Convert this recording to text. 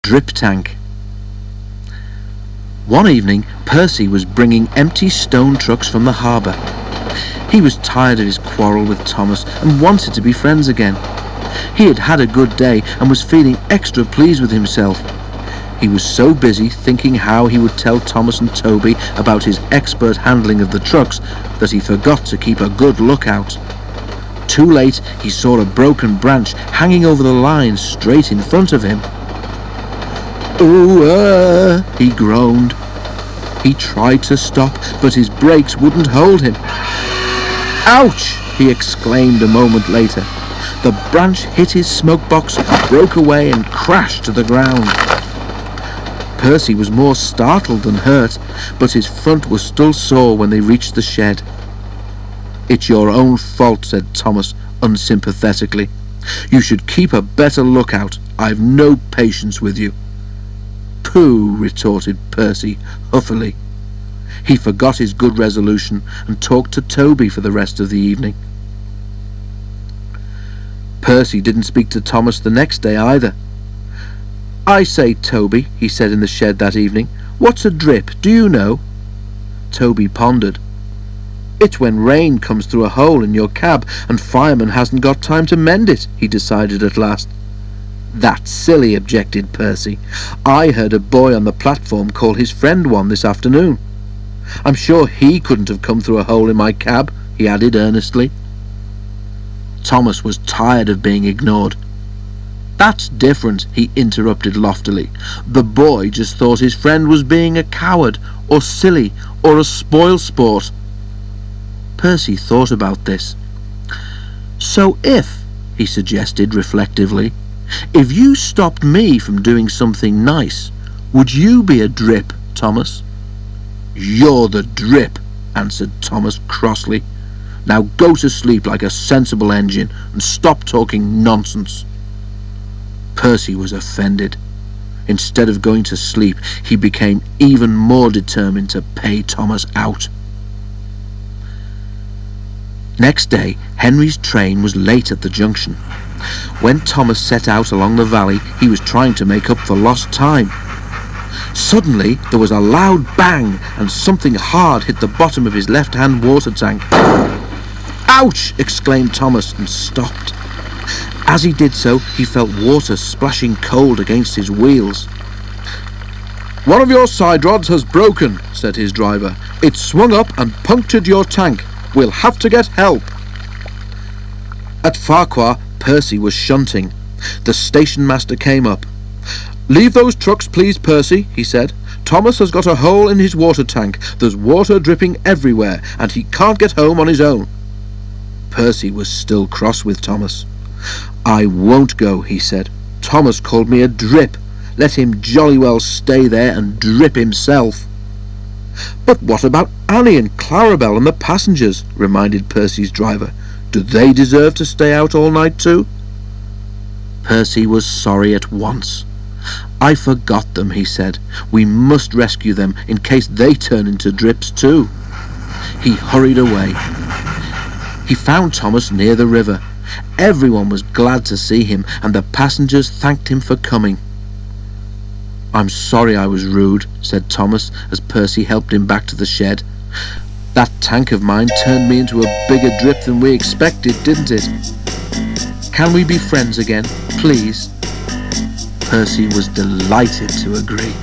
drip tank. One evening, Percy was bringing empty stone trucks from the harbour. He was tired of his quarrel with Thomas and wanted to be friends again. He had had a good day and was feeling extra pleased with himself. He was so busy thinking how he would tell Thomas and Toby about his expert handling of the trucks that he forgot to keep a good lookout. Too late, he saw a broken branch hanging over the line straight in front of him. "Ooh, he groaned. He tried to stop, but his brakes wouldn't hold him. "Ouch!" he exclaimed a moment later. The branch hit his smoke box, broke away and crashed to the ground. Percy was more startled than hurt, but his front was still sore when they reached the shed. "It's your own fault," said Thomas unsympathetically. "You should keep a better lookout. I've no patience with you." "Pooh," retorted Percy huffily. He forgot his good resolution and talked to Toby for the rest of the evening. Percy didn't speak to Thomas the next day either. "I say, Toby," he said in the shed that evening, "what's a drip, do you know?" Toby pondered. "It's when rain comes through a hole in your cab and fireman hasn't got time to mend it," he decided at last. "That's silly," objected Percy. "I heard a boy on the platform call his friend one this afternoon. I'm sure he couldn't have come through a hole in my cab," he added earnestly. Thomas was tired of being ignored. "That's different," he interrupted loftily. "The boy just thought his friend was being a coward, or silly, or a spoilsport." Percy thought about this. "So if," he suggested reflectively, "if you stopped me from doing something nice, would you be a drip, Thomas?" "You're the drip," answered Thomas crossly. "Now go to sleep like a sensible engine and stop talking nonsense." Percy was offended. Instead of going to sleep, he became even more determined to pay Thomas out. Next day, Henry's train was late at the junction. When Thomas set out along the valley, he was trying to make up for lost time. Suddenly, there was a loud bang, and something hard hit the bottom of his left-hand water tank. "Ouch!" exclaimed Thomas, and stopped. As he did so, he felt water splashing cold against his wheels. "One of your side rods has broken," said his driver. "It's swung up and punctured your tank. We'll have to get help." At Farquhar, Percy was shunting. The station master came up. "Leave those trucks, please, Percy," he said. "Thomas has got a hole in his water tank. There's water dripping everywhere, and he can't get home on his own." Percy was still cross with Thomas. "I won't go," he said. "Thomas called me a drip. Let him jolly well stay there and drip himself." "But what about Annie and Clarabelle and the passengers?" reminded Percy's driver. "Do they deserve to stay out all night too?" Percy was sorry at once. "I forgot them," he said. "We must rescue them in case they turn into drips too." He hurried away. He found Thomas near the river. Everyone was glad to see him, and the passengers thanked him for coming. "I'm sorry I was rude," said Thomas as Percy helped him back to the shed. "That tank of mine turned me into a bigger drip than we expected, didn't it? Can we be friends again, please?" Percy was delighted to agree.